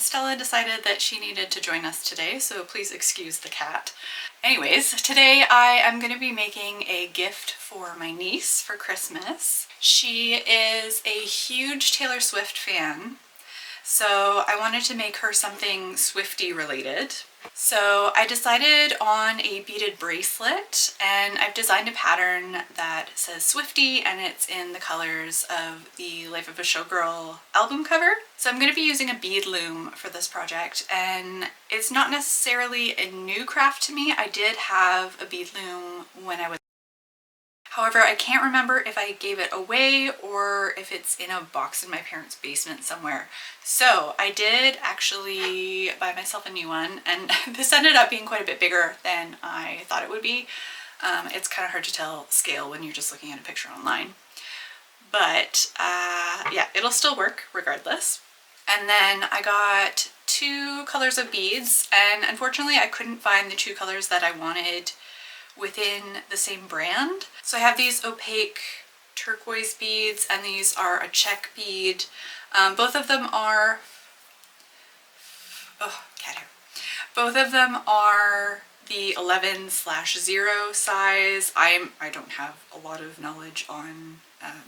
Stella decided that she needed to join us today, so please excuse the cat. Anyways, today I am going to be making a gift for my niece for Christmas. She is a huge Taylor Swift fan, so I wanted to make her something Swiftie related. So I decided on a beaded bracelet, and I've designed a pattern that says Swiftie, and it's in the colors of the Life of a Showgirl album cover. So I'm going to be using a bead loom for this project, and it's not necessarily a new craft to me. I did have a bead loom when I was. However, I can't remember if I gave it away or if it's in a box in my parents' basement somewhere. So I did actually buy myself a new one, and this ended up being quite a bit bigger than I thought it would be. It's kind of hard to tell scale when you're just looking at a picture online. But yeah, it'll still work regardless. And then I got 2 colors of beads, and unfortunately I couldn't find the 2 colors that I wanted within the same brand. So I have these opaque turquoise beads, and these are a check bead. Both of them are, oh, cat hair. Both of them are the 11/0 size. I don't have a lot of knowledge on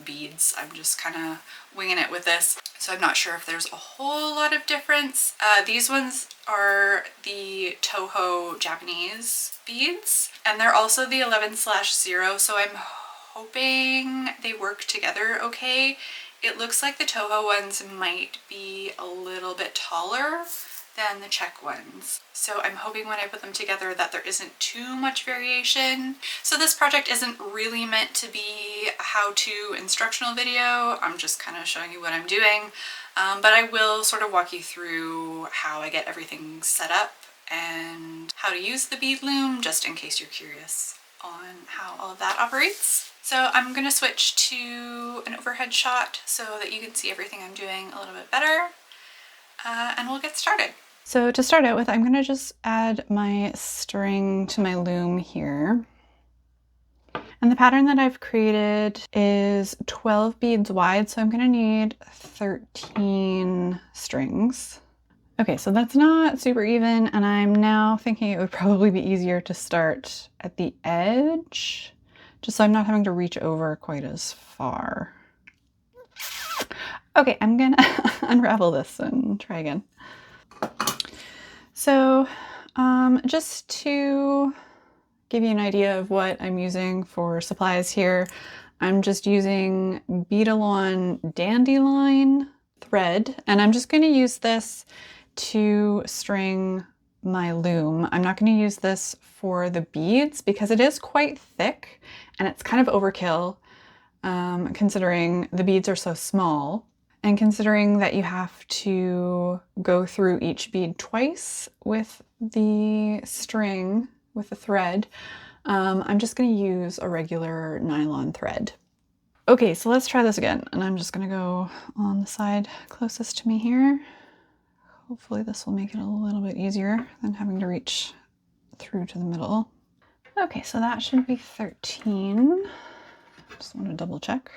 beads. I'm just kind of winging it with this, so I'm not sure if there's a whole lot of difference. These ones are the Toho Japanese beads, and they're also the 11/0, so I'm hoping they work together okay. It looks like the Toho ones might be a little bit taller than the check ones. So I'm hoping when I put them together that there isn't too much variation. So this project isn't really meant to be a how-to instructional video. I'm just kind of showing you what I'm doing. But I will sort of walk you through how I get everything set up and how to use the bead loom, just in case you're curious on how all of that operates. So I'm going to switch to an overhead shot so that you can see everything I'm doing a little bit better. And we'll get started. So to start out with, I'm going to just add my string to my loom here. And the pattern that I've created is 12 beads wide, so I'm going to need 13 strings. Okay, so that's not super even, and I'm now thinking it would probably be easier to start at the edge, just so I'm not having to reach over quite as far. Okay, I'm gonna unravel this and try again. So just to give you an idea of what I'm using for supplies here, I'm just using Bead-A-Lawn Dandelion thread, and I'm just going to use this to string my loom. I'm not going to use this for the beads because it is quite thick and it's kind of overkill, considering the beads are so small. And considering that you have to go through each bead twice with the string, with the thread, I'm just going to use a regular nylon thread. Okay, so let's try this again. And I'm just going to go on the side closest to me here. Hopefully this will make it a little bit easier than having to reach through to the middle. Okay, so that should be 13. Just want to double check.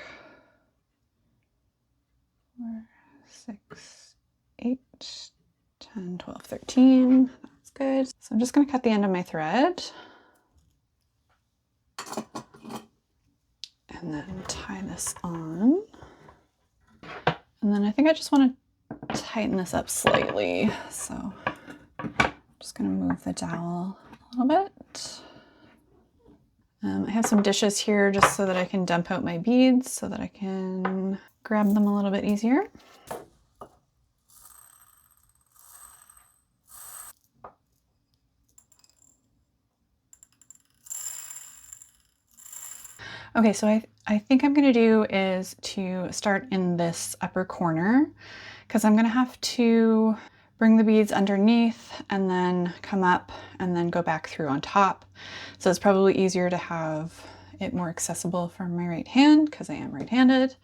4, 6, 8, 10, 12, 13. That's good. So I'm just going to cut the end of my thread and then tie this on. And then I think I just want to tighten this up slightly. So I'm just going to move the dowel a little bit. I have some dishes here just so that I can dump out my beads so that I can grab them a little bit easier. Okay, so I think I'm going to do is to start in this upper corner, because I'm going to have to bring the beads underneath and then come up and then go back through on top. So it's probably easier to have it more accessible from my right hand because I am right-handed.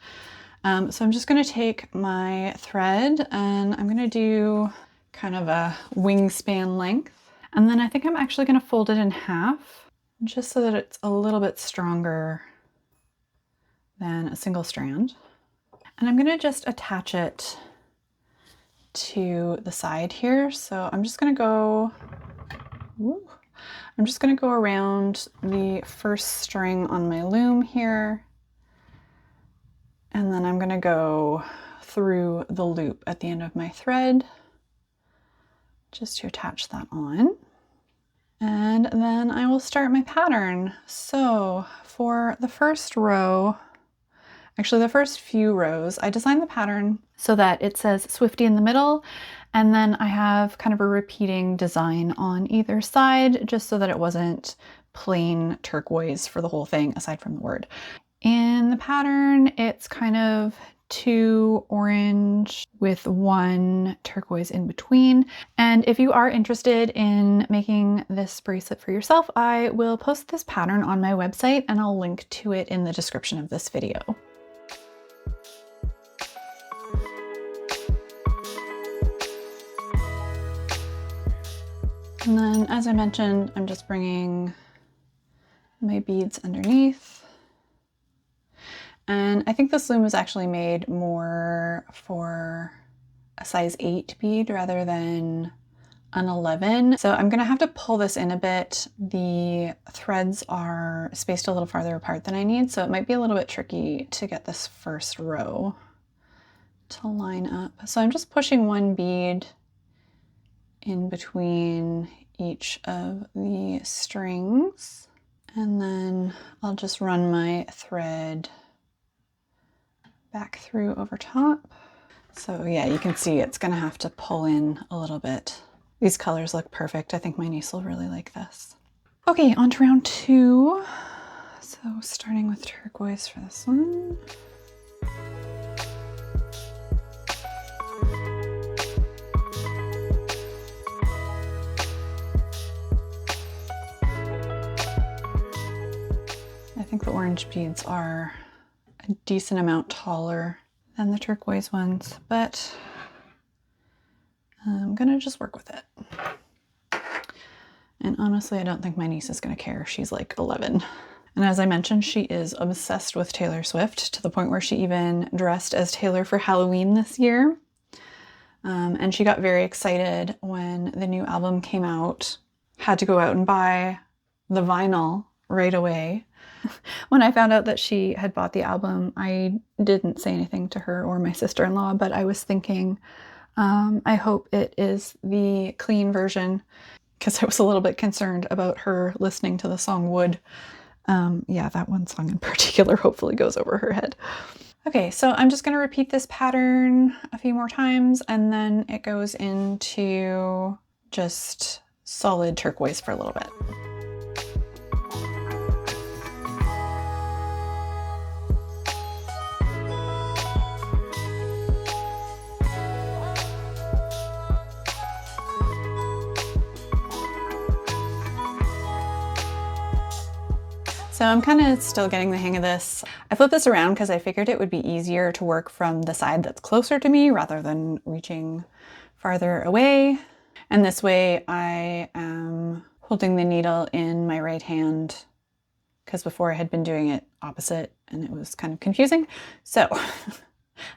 So I'm just going to take my thread and I'm going to do kind of a wingspan length. And then I think I'm actually going to fold it in half just so that it's a little bit stronger than a single strand. And I'm going to just attach it to the side here. So I'm just gonna go, around the first string on my loom here. And then I'm gonna go through the loop at the end of my thread just to attach that on. And then I will start my pattern. So for the first row, actually the first few rows, I designed the pattern so that it says Swiftie in the middle, and then I have kind of a repeating design on either side, just so that it wasn't plain turquoise for the whole thing aside from the word. In the pattern, it's kind of 2 orange with 1 turquoise in between. And if you are interested in making this bracelet for yourself, I will post this pattern on my website and I'll link to it in the description of this video. And then, as I mentioned, I'm just bringing my beads underneath. And I think this loom was actually made more for a size 8 bead rather than an 11. So I'm gonna have to pull this in a bit. The threads are spaced a little farther apart than I need, so it might be a little bit tricky to get this first row to line up. So I'm just pushing 1 bead in between each of the strings, and then I'll just run my thread back through over top. So yeah, you can see it's gonna have to pull in a little bit. These colors look perfect. I think my niece will really like this. Okay, on to round 2. So starting with turquoise for this one. I think the orange beads are a decent amount taller than the turquoise ones, but I'm gonna just work with it. And honestly, I don't think my niece is gonna care. She's like 11. And as I mentioned, she is obsessed with Taylor Swift to the point where she even dressed as Taylor for Halloween this year. And she got very excited when the new album came out. Had to go out and buy the vinyl right away. When I found out that she had bought the album, I didn't say anything to her or my sister-in-law, but I was thinking, I hope it is the clean version, because I was a little bit concerned about her listening to the song Wood. Yeah, that one song in particular hopefully goes over her head. Okay, so I'm just going to repeat this pattern a few more times, and then it goes into just solid turquoise for a little bit. So I'm kind of still getting the hang of this. I flipped this around because I figured it would be easier to work from the side that's closer to me rather than reaching farther away. And this way I am holding the needle in my right hand, because before I had been doing it opposite and it was kind of confusing. So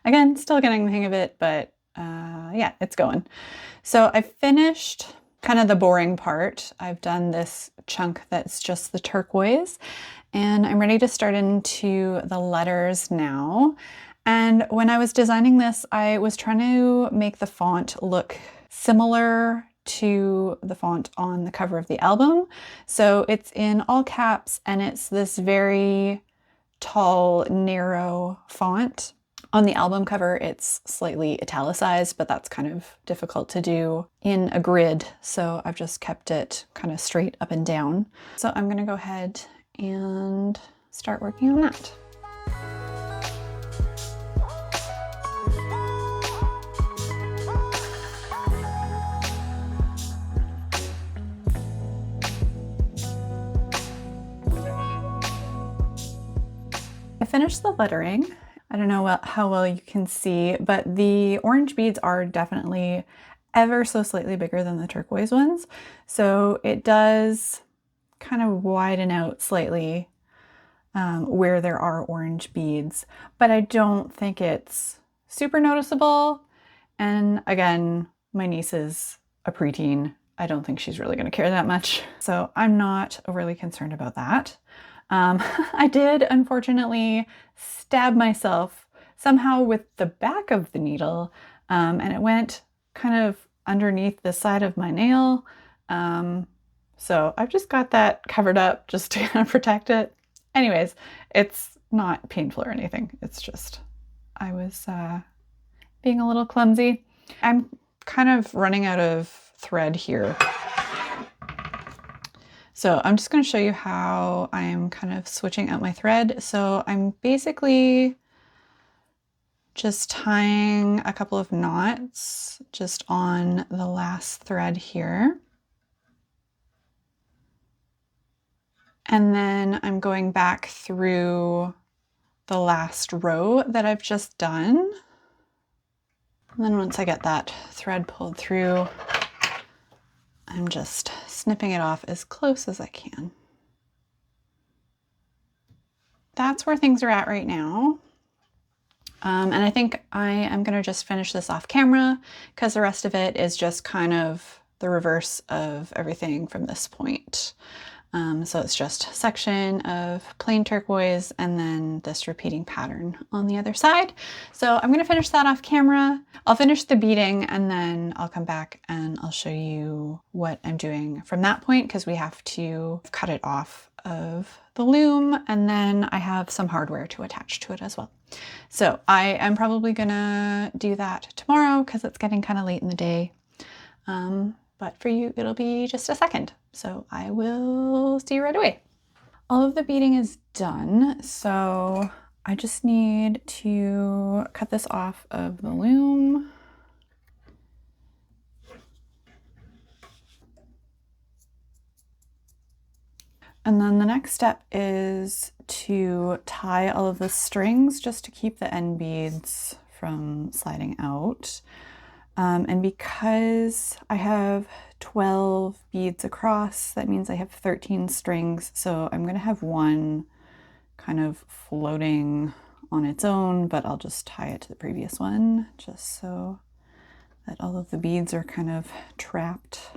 again, still getting the hang of it, but yeah, it's going. So I finished kind of the boring part. I've done this chunk that's just the turquoise, and I'm ready to start into the letters now. And when I was designing this, I was trying to make the font look similar to the font on the cover of the album. So it's in all caps and it's this very tall, narrow font. On the album cover, it's slightly italicized, but that's kind of difficult to do in a grid. So I've just kept it kind of straight up and down. So I'm gonna go ahead and start working on that. I finished the lettering. I don't know how well you can see, but the orange beads are definitely ever so slightly bigger than the turquoise ones. So it does kind of widen out slightly where there are orange beads, but I don't think it's super noticeable. And again, my niece is a preteen. I don't think she's really going to care that much. So I'm not overly concerned about that. I did unfortunately stab myself somehow with the back of the needle, and it went kind of underneath the side of my nail. So I've just got that covered up just to kind of protect it. Anyways, it's not painful or anything. It's just I was being a little clumsy. I'm kind of running out of thread here. So I'm just going to show you how I'm kind of switching out my thread. So I'm basically just tying a couple of knots just on the last thread here. And then I'm going back through the last row that I've just done. And then once I get that thread pulled through, I'm just snipping it off as close as I can. That's where things are at right now. And I think I am going to just finish this off camera because the rest of it is just kind of the reverse of everything from this point. So it's just a section of plain turquoise and then this repeating pattern on the other side. So I'm going to finish that off camera. I'll finish the beading and then I'll come back and I'll show you what I'm doing from that point because we have to cut it off of the loom and then I have some hardware to attach to it as well. So I am probably gonna do that tomorrow because it's getting kind of late in the day. But for you, it'll be just a second. So I will see you right away. All of the beading is done. So I just need to cut this off of the loom. And then the next step is to tie all of the strings just to keep the end beads from sliding out. And because I have 12 beads across, that means I have 13 strings. So I'm going to have one kind of floating on its own, but I'll just tie it to the previous one just so that all of the beads are kind of trapped.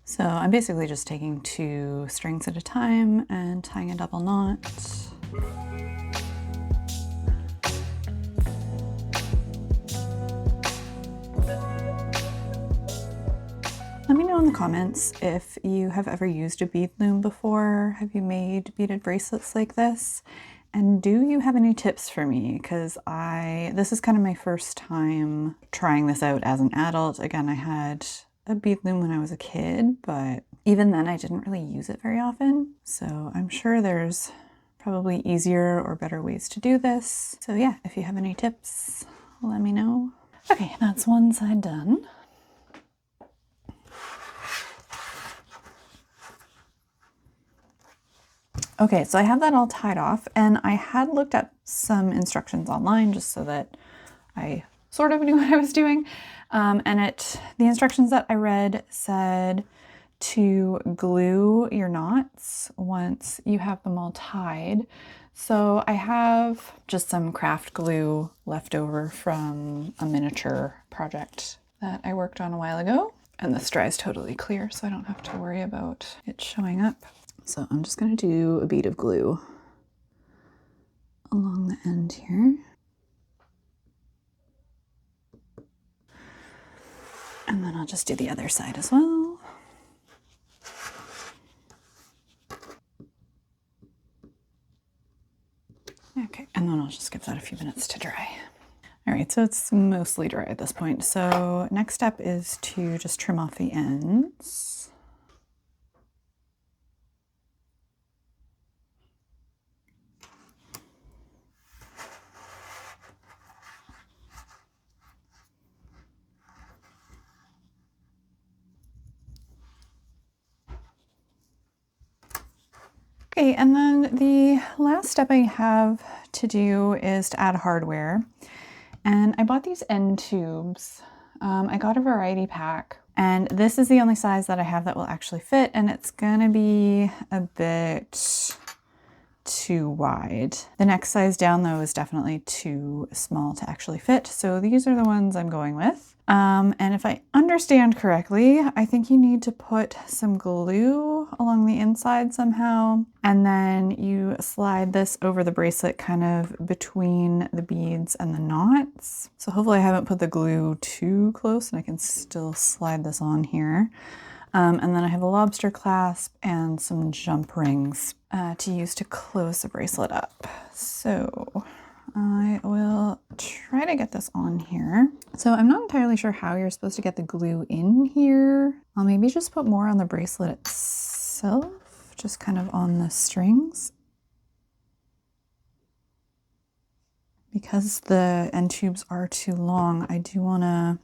So I'm basically just taking 2 strings at a time and tying a double knot. Let me know in the comments if you have ever used a bead loom before. Have you made beaded bracelets like this? And do you have any tips for me? Because this is kind of my first time trying this out as an adult. Again, I had a bead loom when I was a kid, but even then I didn't really use it very often. So I'm sure there's probably easier or better ways to do this. So yeah, if you have any tips, let me know. Okay, that's one side done. Okay, so I have that all tied off and I had looked up some instructions online just so that I sort of knew what I was doing. And the instructions that I read said to glue your knots once you have them all tied. So I have just some craft glue left over from a miniature project that I worked on a while ago. And this dries totally clear, so I don't have to worry about it showing up. So I'm just going to do a bead of glue along the end here. And then I'll just do the other side as well. Okay, and then I'll just give that a few minutes to dry. All right, so it's mostly dry at this point. So next step is to just trim off the ends. Okay, and then the last step I have to do is to add hardware. And I bought these end tubes. I got a variety pack, and this is the only size that I have that will actually fit, and it's gonna be a bit too wide. The next size down though is definitely too small to actually fit. So these are the ones I'm going with. And if I understand correctly, I think you need to put some glue along the inside somehow. And then you slide this over the bracelet kind of between the beads and the knots. So hopefully I haven't put the glue too close and I can still slide this on here. And then I have a lobster clasp and some jump rings to use to close the bracelet up. So I will try to get this on here. So I'm not entirely sure how you're supposed to get the glue in here. I'll maybe just put more on the bracelet itself, just kind of on the strings. Because the end tubes are too long, I do want to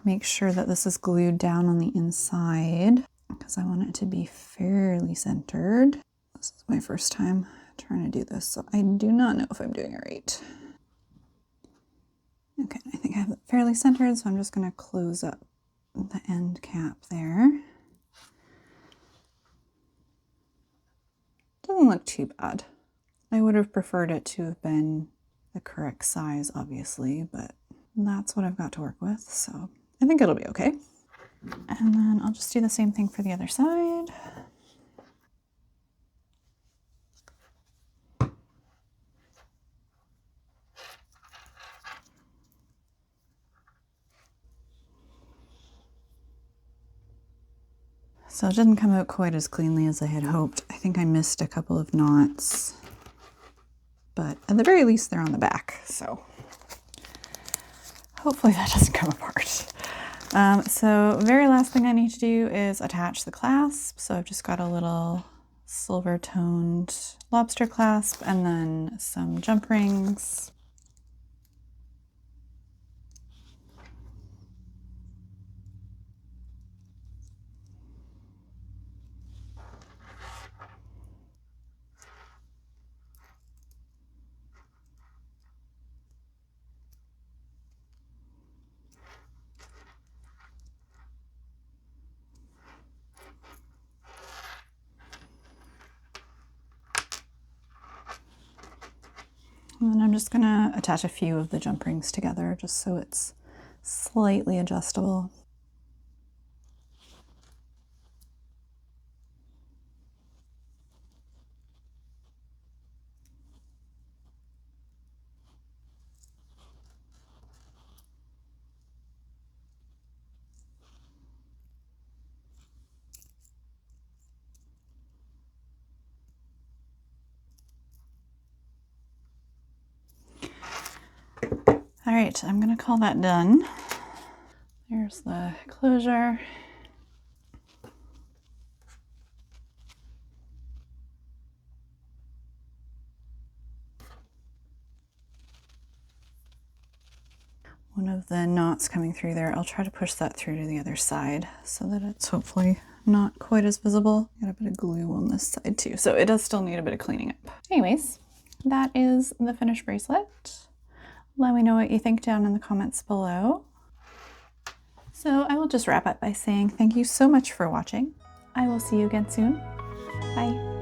make sure that this is glued down on the inside because I want it to be fairly centered. This is my first time trying to do this, so I do not know if I'm doing it right. Okay, I think I have it fairly centered, so I'm just going to close up the end cap there. Doesn't look too bad. I would have preferred it to have been the correct size, obviously, but that's what I've got to work with, so I think it'll be okay. And then I'll just do the same thing for the other side. So it didn't come out quite as cleanly as I had hoped. I think I missed a couple of knots, but at the very least they're on the back, so hopefully that doesn't come apart. So very last thing I need to do is attach the clasp. So I've just got a little silver toned lobster clasp and then some jump rings. And then I'm just gonna attach a few of the jump rings together just so it's slightly adjustable. All right, I'm gonna call that done. There's the closure. One of the knots coming through there, I'll try to push that through to the other side so that it's hopefully not quite as visible. Got a bit of glue on this side too, so it does still need a bit of cleaning up. Anyways, that is the finished bracelet. Let me know what you think down in the comments below. So I will just wrap up by saying thank you so much for watching. I will see you again soon. Bye.